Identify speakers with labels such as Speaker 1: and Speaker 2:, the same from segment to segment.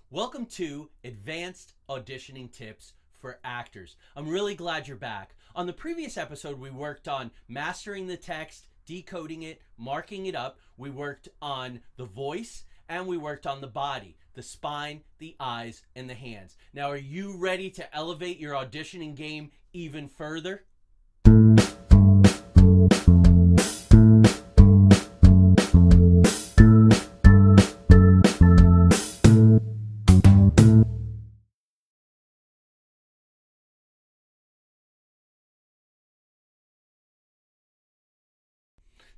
Speaker 1: Welcome to Advanced Auditioning Tips for Actors. I'm really glad you're back. On the previous episode, we worked on mastering the text, decoding it, marking it up. We worked on the voice and we worked on the body, the spine, the eyes, and the hands. Now, are you ready to elevate your auditioning game even further?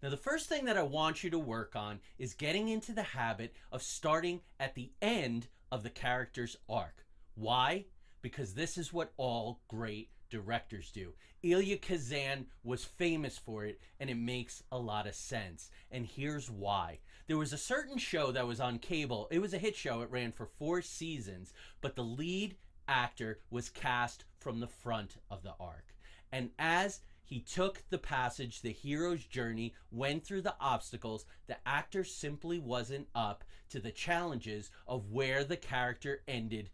Speaker 1: Now, the first thing that I want you to work on is getting into the habit of starting at the end of the character's arc. Why? Because this is what all great directors do. Elia Kazan was famous for it, and it makes a lot of sense. And here's why. There was a certain show that was on cable. It was a hit show. It ran for 4 seasons, but the lead actor was cast from the front of the arc. And as he took the passage, the hero's journey, went through the obstacles. The actor simply wasn't up to the challenges of where the character ended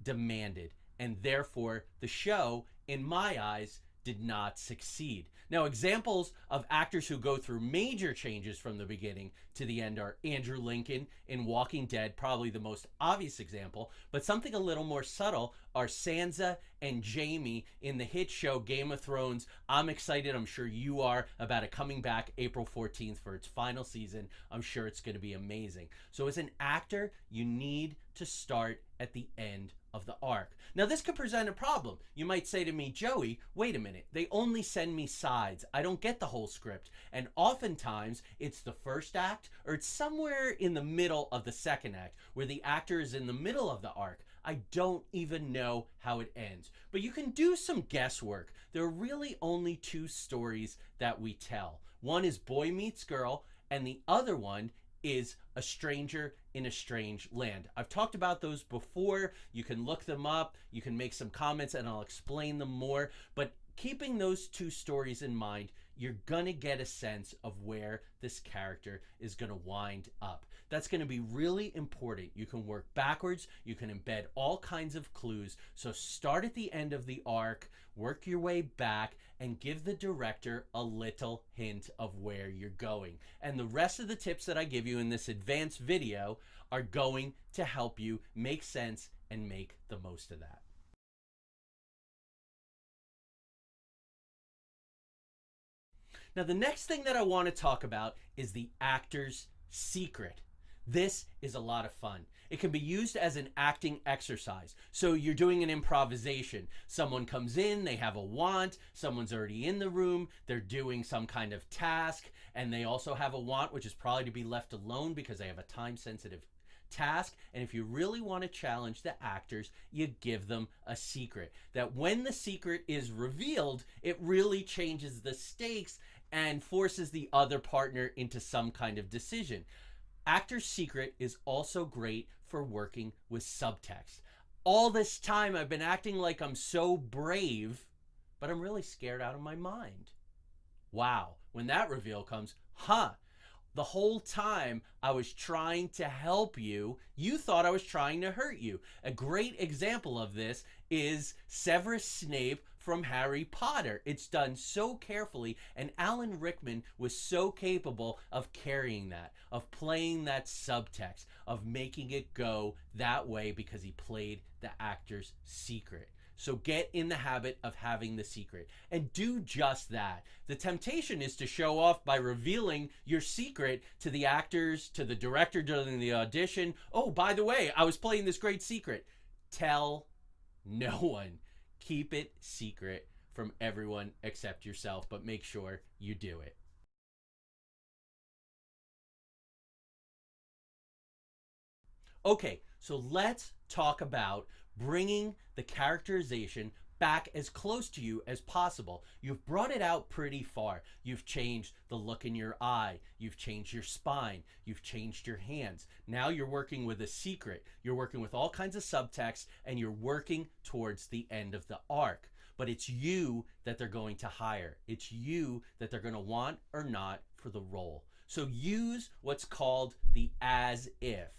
Speaker 1: demanded. And therefore, the show, in my eyes, did not succeed. Now, examples of actors who go through major changes from the beginning to the end are Andrew Lincoln in Walking Dead, probably the most obvious example, but something a little more subtle are Sansa and Jaime in the hit show Game of Thrones. I'm excited, I'm sure you are, about it coming back April 14th for its final season. I'm sure it's going to be amazing. So as an actor, you need to start at the end of the arc. Now, this could present a problem. You might say to me, Joey, wait a minute, they only send me sides. I don't get the whole script. And oftentimes it's the first act or it's somewhere in the middle of the second act where the actor is in the middle of the arc. I don't even know how it ends. But you can do some guesswork. There are really only 2 stories that we tell. One is Boy Meets Girl, and the other one is A Stranger in a Strange Land. I've talked about those before. You can look them up. You can make some comments and I'll explain them more. But keeping those 2 stories in mind, you're gonna get a sense of where this character is gonna wind up. That's gonna be really important. You can work backwards. You can embed all kinds of clues. So start at the end of the arc, work your way back, and give the director a little hint of where you're going. And the rest of the tips that I give you in this advanced video are going to help you make sense and make the most of that. Now, the next thing that I want to talk about is the actor's secret. This is a lot of fun. It can be used as an acting exercise. So you're doing an improvisation. Someone comes in, they have a want, someone's already in the room, they're doing some kind of task, and they also have a want, which is probably to be left alone because they have a time-sensitive task. And if you really want to challenge the actors, you give them a secret. That when the secret is revealed, it really changes the stakes and forces the other partner into some kind of decision. Actor's secret is also great for working with subtext. All this time I've been acting like I'm so brave, but I'm really scared out of my mind. Wow, when that reveal comes, the whole time I was trying to help you, you thought I was trying to hurt you. A great example of this is Severus Snape from Harry Potter. It's done so carefully, and Alan Rickman was so capable of carrying that, of playing that subtext, of making it go that way because he played the actor's secret. So get in the habit of having the secret and do just that. The temptation is to show off by revealing your secret to the actors, to the director during the audition. Oh, by the way, I was playing this great secret. Tell no one. Keep it secret from everyone except yourself, but make sure you do it. Okay, so let's talk about bringing the characterization back as close to you as possible. You've brought it out pretty far. You've changed the look in your eye. You've changed your spine. You've changed your hands. Now you're working with a secret. You're working with all kinds of subtext, and you're working towards the end of the arc. But it's you that they're going to hire. It's you that they're going to want or not for the role. So use what's called the as if.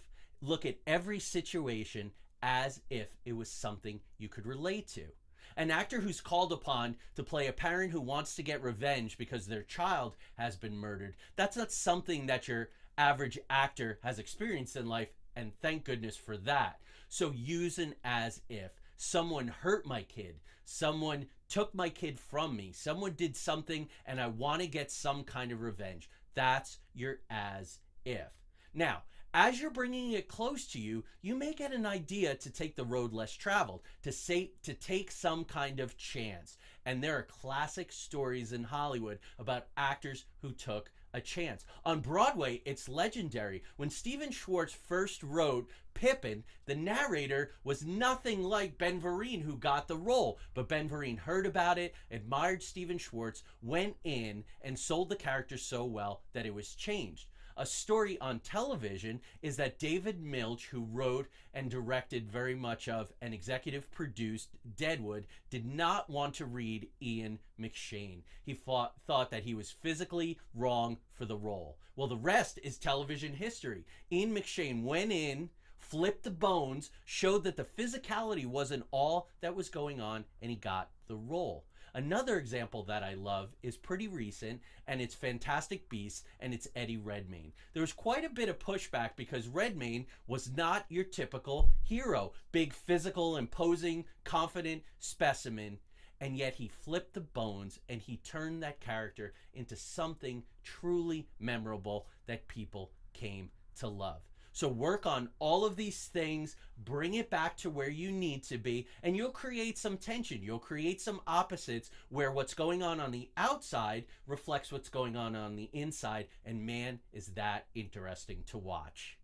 Speaker 1: look at every situation as if it was something you could relate to. An actor who's called upon to play a parent who wants to get revenge because their child has been murdered, that's not something that your average actor has experienced in life, and thank goodness for that. So use an as if. Someone hurt my kid. Someone took my kid from me. Someone did something and I want to get some kind of revenge. That's your as if. Now, as you're bringing it close to you, you may get an idea to take the road less traveled, to take some kind of chance. And there are classic stories in Hollywood about actors who took a chance. On Broadway, it's legendary. When Stephen Schwartz first wrote Pippin, the narrator was nothing like Ben Vereen, who got the role. But Ben Vereen heard about it, admired Stephen Schwartz, went in and sold the character so well that it was changed. A story on television is that David Milch, who wrote and directed very much of and executive produced Deadwood, did not want to read Ian McShane. He thought that he was physically wrong for the role. Well, the rest is television history. Ian McShane went in, flipped the bones, showed that the physicality wasn't all that was going on, and he got the role. Another example that I love is pretty recent, and it's Fantastic Beasts, and it's Eddie Redmayne. There was quite a bit of pushback because Redmayne was not your typical hero. Big, physical, imposing, confident specimen, and yet he flipped the bones and he turned that character into something truly memorable that people came to love. So work on all of these things, bring it back to where you need to be, and you'll create some tension. You'll create some opposites where what's going on the outside reflects what's going on the inside, and man, is that interesting to watch.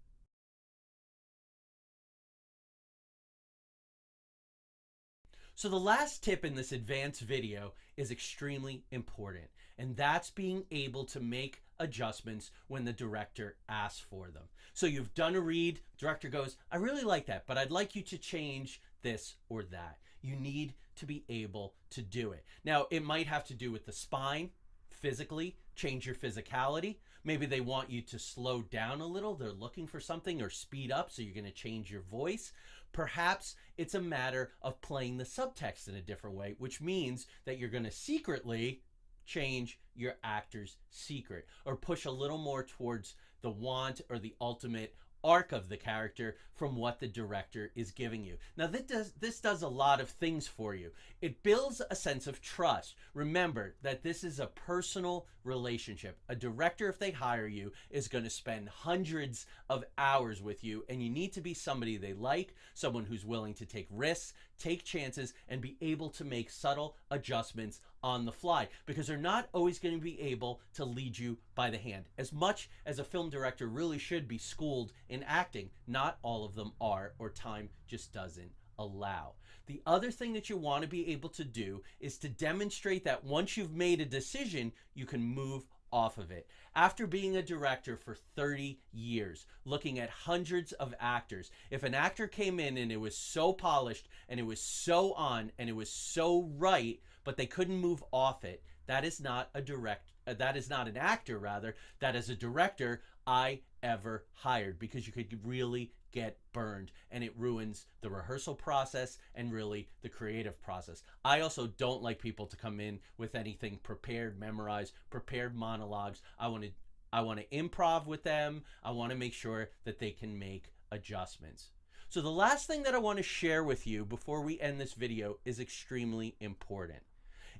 Speaker 1: So the last tip in this advanced video is extremely important, and that's being able to make adjustments when the director asks for them. So you've done a read, director goes, I really like that, but I'd like you to change this or that. You need to be able to do it. Now, it might have to do with the spine, physically, change your physicality. Maybe they want you to slow down a little. They're looking for something, or speed up, so you're going to change your voice. Perhaps it's a matter of playing the subtext in a different way, which means that you're going to secretly change your actor's secret, or push a little more towards the want or the ultimate arc of the character from what the director is giving you. Now, this does a lot of things for you. It builds a sense of trust. Remember that this is a personal relationship. A director, if they hire you, is going to spend hundreds of hours with you, and you need to be somebody they like, someone who's willing to take risks, take chances, and be able to make subtle adjustments on the fly, because they're not always going to be able to lead you by the hand. As much as a film director really should be schooled in acting, not all of them are, or time just doesn't allow. The other thing that you want to be able to do is to demonstrate that once you've made a decision, you can move off of it. After being a director for 30 years, looking at hundreds of actors, if an actor came in and it was so polished and it was so on and it was so right, but they couldn't move off it, that is not an actor, rather. That is a director I ever hired, because you could really get burned, and it ruins the rehearsal process and really the creative process. I also don't like people to come in with anything prepared, memorized, prepared monologues. I want to improv with them. I want to make sure that they can make adjustments. So the last thing that I want to share with you before we end this video is extremely important.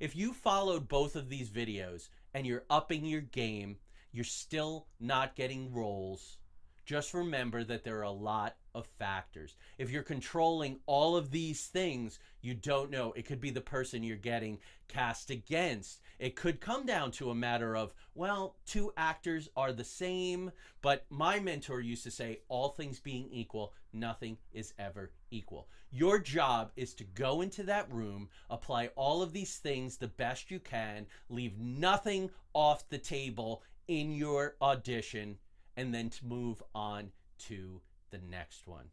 Speaker 1: If you followed both of these videos and you're upping your game, you're still not getting roles, just remember that there are a lot of factors. If you're controlling all of these things, you don't know. It could be the person you're getting cast against. It could come down to a matter of, well, two actors are the same, but my mentor used to say, all things being equal, nothing is ever equal. Your job is to go into that room, apply all of these things the best you can, leave nothing off the table in your audition, and then to move on to the next one.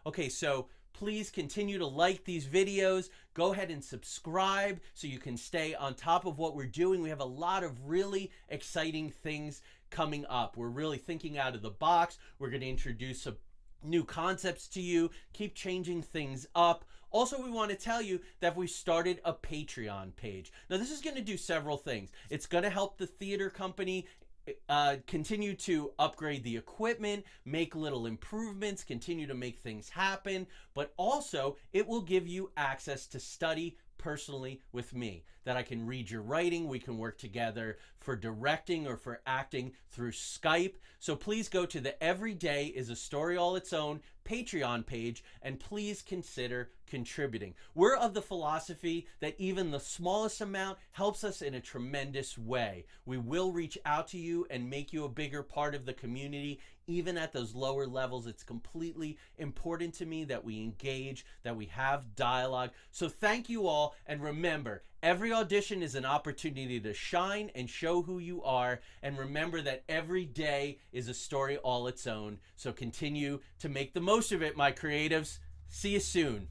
Speaker 1: Okay, so please continue to like these videos. Go ahead and subscribe so you can stay on top of what we're doing. We have a lot of really exciting things coming up. We're really thinking out of the box. We're going to introduce new concepts to you, keep changing things up. Also, we want to tell you that we started a Patreon page. Now, this is going to do several things. It's going to help the theater company continue to upgrade the equipment, make little improvements, continue to make things happen, but also it will give you access to study personally with me, that I can read your writing, we can work together for directing or for acting through Skype. So please go to the Every Day is a Story All Its Own Patreon page and please consider contributing. We're of the philosophy that even the smallest amount helps us in a tremendous way. We will reach out to you and make you a bigger part of the community. Even at those lower levels, it's completely important to me that we engage, that we have dialogue. So thank you all, and remember, every audition is an opportunity to shine and show who you are, and remember that every day is a story all its own. So continue to make the most of it, my creatives. See you soon.